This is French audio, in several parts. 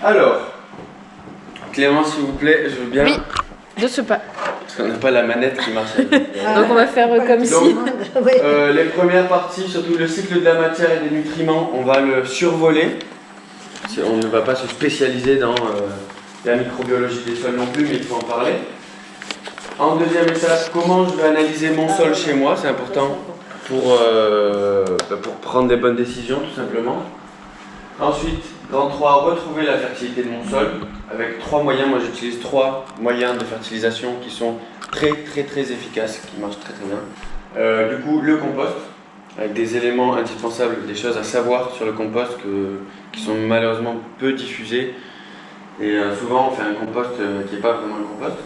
Alors, Clément, s'il vous plaît, je veux bien. Oui, de ce pas. Parce qu'on n'a pas la manette qui marche. Donc on va faire comme si. Les premières parties, surtout le cycle de la matière et des nutriments, on va le survoler. On ne va pas se spécialiser dans la microbiologie des sols non plus, mais il faut en parler. En deuxième étape, comment je vais analyser mon sol chez moi, c'est important pour prendre des bonnes décisions tout simplement. Ensuite, dans 3, retrouver la fertilité de mon sol avec 3 moyens. Moi j'utilise 3 moyens de fertilisation qui sont très efficaces, qui marchent très bien. Du coup, le compost, avec des éléments indispensables, des choses à savoir sur le compost qui sont malheureusement peu diffusées. Et souvent on fait un compost qui n'est pas vraiment un compost.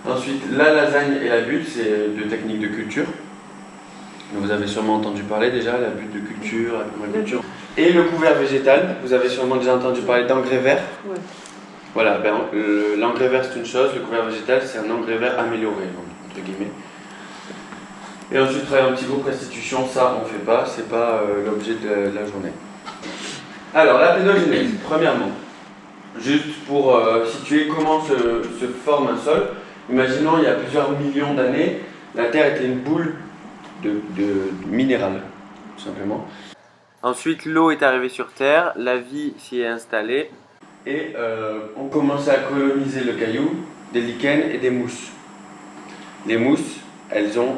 Ensuite, la lasagne et la butte, c'est 2 techniques de culture. Vous avez sûrement entendu parler déjà, la butte de culture, la permaculture. Et le couvert végétal, vous avez sûrement déjà entendu parler d'engrais vert. Ouais. Voilà, l'engrais vert c'est une chose, le couvert végétal c'est un engrais vert amélioré, entre guillemets. Et ensuite, travailler un petit groupe restitution, ça on ne fait pas, c'est pas l'objet de la journée. Alors, la pédogénèse, premièrement, juste pour situer comment se forme un sol. Imaginons il y a plusieurs millions d'années, la Terre était une boule de minéral, tout simplement. Ensuite, l'eau est arrivée sur Terre, la vie s'y est installée et on commençait à coloniser le caillou, des lichens et des mousses. Les mousses, elles ont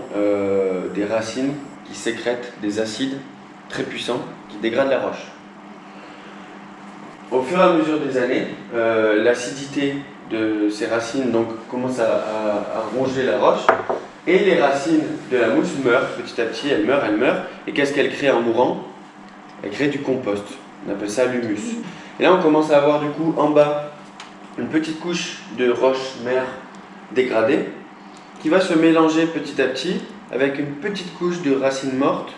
des racines qui sécrètent des acides très puissants qui dégradent la roche. Au fur et à mesure des années, l'acidité de ces racines donc, commence à ronger la roche et les racines de la mousse meurent petit à petit, elles meurent. Et qu'est-ce qu'elles créent en mourant? Elles créent du compost, on appelle ça l'humus. Et là on commence à avoir du coup en bas une petite couche de roche-mère dégradée qui va se mélanger petit à petit avec une petite couche de racines mortes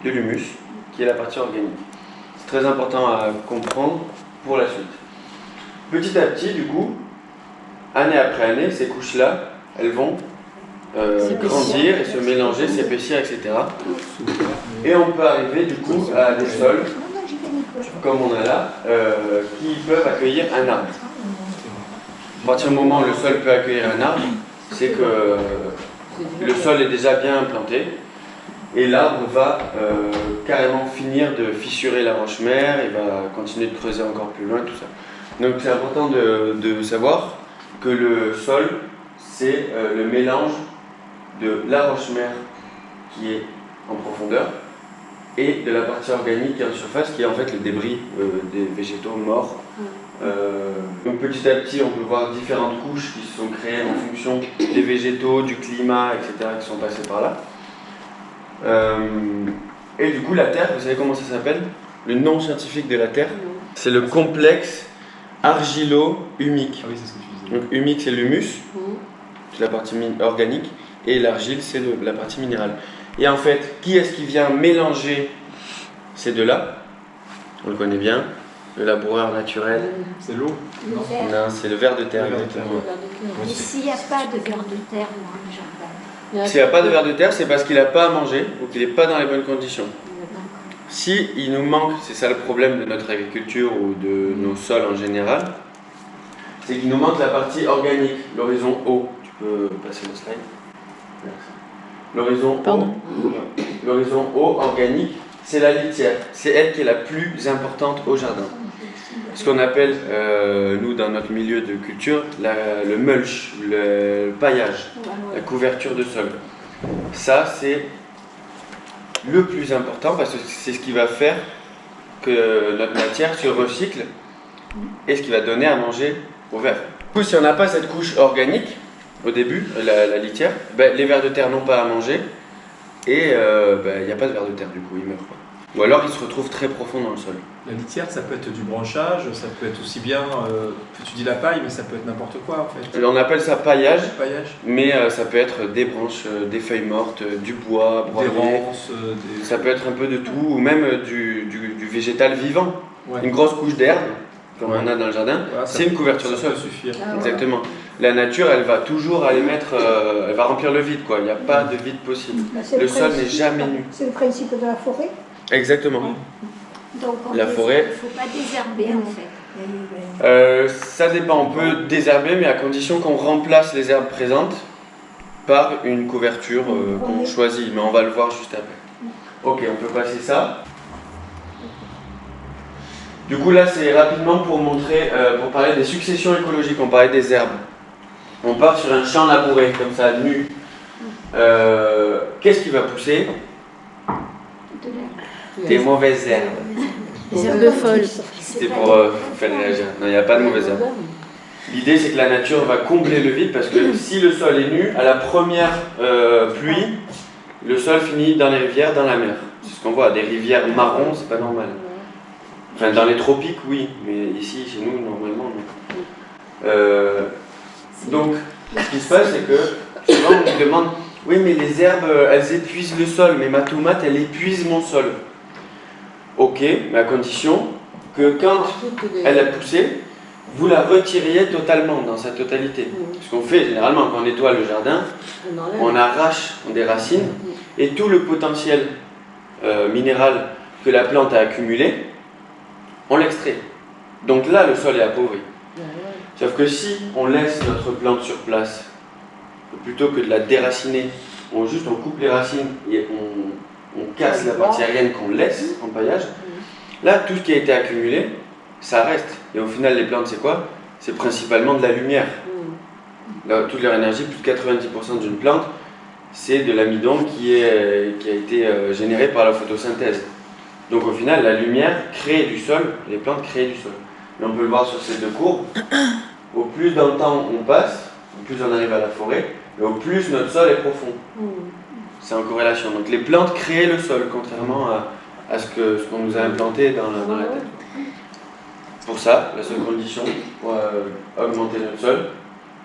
de l'humus qui est la partie organique. C'est très important à comprendre pour la suite. Petit à petit, du coup, année après année, ces couches-là, elles vont grandir et se mélanger, s'épaissir, etc. Et on peut arriver, du coup, à des sols, comme on a là, qui peuvent accueillir un arbre. À partir du moment où le sol peut accueillir un arbre, c'est que le sol est déjà bien implanté. Et l'arbre va carrément finir de fissurer la roche-mère et va continuer de creuser encore plus loin, tout ça. Donc c'est important de savoir que le sol, c'est le mélange de la roche-mère qui est en profondeur et de la partie organique qui est en surface, qui est en fait le débris des végétaux morts. Donc petit à petit, on peut voir différentes couches qui se sont créées en fonction des végétaux, du climat, etc., qui sont passés par là. Et du coup, la Terre, vous savez comment ça s'appelle? Le nom scientifique de la Terre, c'est le complexe argilo-humique. Ah oui, c'est ce que tu disais. Donc humique, c'est l'humus, c'est la partie organique, et l'argile, c'est la partie minérale. Et en fait, qui est-ce qui vient mélanger ces deux-là? On le connaît bien, le laboureur naturel. C'est l'eau? Non, c'est le ver de terre. Et s'il n'y a pas de ver de terre dans le jardin? S'il n'y a pas de ver de terre, c'est parce qu'il n'a pas à manger ou qu'il n'est pas dans les bonnes conditions. Si il nous manque, c'est ça le problème de notre agriculture ou de nos sols en général, c'est qu'il nous manque la partie organique, l'horizon haut. Tu peux passer le slide? L'horizon haut. L'horizon haut organique, c'est la litière. C'est elle qui est la plus importante au jardin. Ce qu'on appelle, nous, dans notre milieu de culture, le mulch, le paillage, la couverture de sol. Ça, c'est le plus important parce que c'est ce qui va faire que notre matière se recycle et ce qui va donner à manger aux vers. Du coup, si on n'a pas cette couche organique, au début, la litière, les vers de terre n'ont pas à manger et il n'y a pas de vers de terre, du coup, ils meurent. Ou alors ils se retrouvent très profond dans le sol. La litière, ça peut être du branchage, ça peut être aussi bien, tu dis la paille, mais ça peut être n'importe quoi en fait. On appelle ça paillage, mais ça peut être des branches, des feuilles mortes, du bois, broyé, des ronces, ça peut être un peu de tout, ou même du végétal vivant. Ouais. Une grosse couche d'herbe, comme on a dans le jardin, c'est une couverture de sol. Ça peut suffire. Exactement. La nature, elle va toujours aller mettre, elle va remplir le vide, quoi. Il n'y a pas de vide possible. Le sol n'est jamais nu. C'est le principe de la forêt. Exactement. Donc la forêt. Il ne faut pas désherber en fait. Ça dépend, on peut désherber, mais à condition qu'on remplace les herbes présentes par une couverture qu'on choisit, mais on va le voir juste après. Ok, on peut passer ça. Du coup là c'est rapidement pour montrer, pour parler des successions écologiques, on parlait des herbes. On part sur un champ labouré, comme ça, nu. Qu'est-ce qui va pousser? Des mauvaises herbes. Les herbes folles. C'était pour faire réagir. Non, il n'y a pas de mauvaises herbes. L'idée c'est que la nature va combler le vide parce que si le sol est nu, à la première pluie, le sol finit dans les rivières, dans la mer. C'est ce qu'on voit, des rivières marron, c'est pas normal. Enfin, dans les tropiques, oui, mais ici, chez nous, normalement, non. Donc, ce qui se passe, c'est que souvent on nous demande oui, mais les herbes, elles épuisent le sol, mais ma tomate, elle épuise mon sol. Ok, mais à condition que quand elle a poussé, vous la retiriez totalement, dans sa totalité. Ce qu'on fait généralement quand on nettoie le jardin, on arrache des racines et tout le potentiel minéral que la plante a accumulé, on l'extrait. Donc là, le sol est appauvri. Sauf que si on laisse notre plante sur place, plutôt que de la déraciner, on coupe les racines et on casse la partie aérienne qu'on laisse en paillage, là, tout ce qui a été accumulé, ça reste. Et au final, les plantes, c'est quoi? C'est principalement de la lumière. Là, toute leur énergie, plus de 90% d'une plante, c'est de l'amidon qui a été généré par la photosynthèse. Donc au final, la lumière crée du sol, les plantes créent du sol. Et on peut le voir sur ces deux courbes. Au plus dans le temps on passe, au plus on arrive à la forêt, et au plus notre sol est profond. C'est en corrélation. Donc les plantes créent le sol, contrairement à ce qu'on nous a implanté dans la tête. Pour ça, la seule condition pour augmenter notre sol,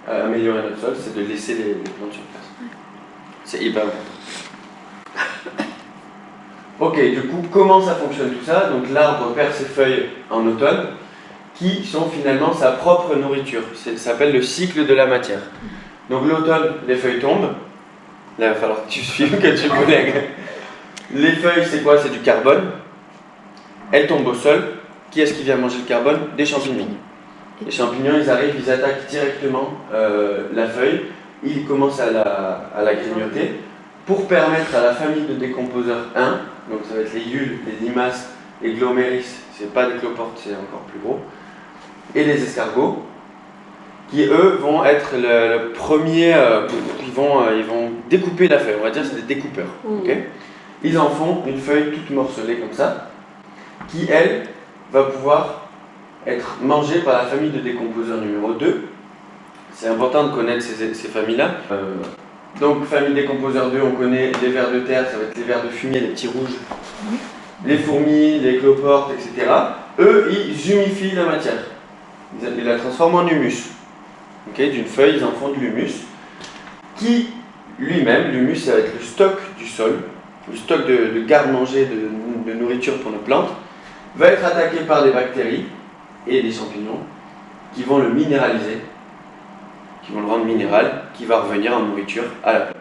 améliorer notre sol, c'est de laisser les plantes sur place. C'est hyper important. Ok, du coup, comment ça fonctionne tout ça? Donc l'arbre perd ses feuilles en automne, qui sont finalement sa propre nourriture. Ça s'appelle le cycle de la matière. Donc l'automne, les feuilles tombent. Là, il va falloir que tu suives, que tu collègues. Les feuilles, c'est quoi? C'est du carbone. Elles tombent au sol. Qui est-ce qui vient manger le carbone? Des champignons. Les champignons, ils arrivent, ils attaquent directement la feuille. Ils commencent à la grignoter pour permettre à la famille de décomposeurs 1, donc ça va être les iules, les limaces, les gloméris, c'est pas des cloportes, c'est encore plus gros, et les escargots, qui eux vont être le premier, ils vont découper la feuille, on va dire c'est des découpeurs. Okay, ils en font une feuille toute morcelée comme ça, qui elle va pouvoir être mangée par la famille de décomposeurs numéro 2. C'est important de connaître ces familles-là. Donc famille décomposeur 2, on connaît les vers de terre, ça va être les vers de fumier, les petits rouges, les fourmis, les cloportes, etc. Eux, ils humifient la matière. Ils la transforment en humus. Okay, d'une feuille, ils en font de l'humus, qui lui-même, l'humus, ça va être le stock du sol, le stock de garde-manger, de nourriture pour nos plantes, va être attaqué par des bactéries et des champignons qui vont le minéraliser, qui vont le rendre minéral, qui va revenir en nourriture à la plante.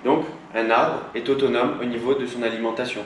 Donc, un arbre est autonome au niveau de son alimentation.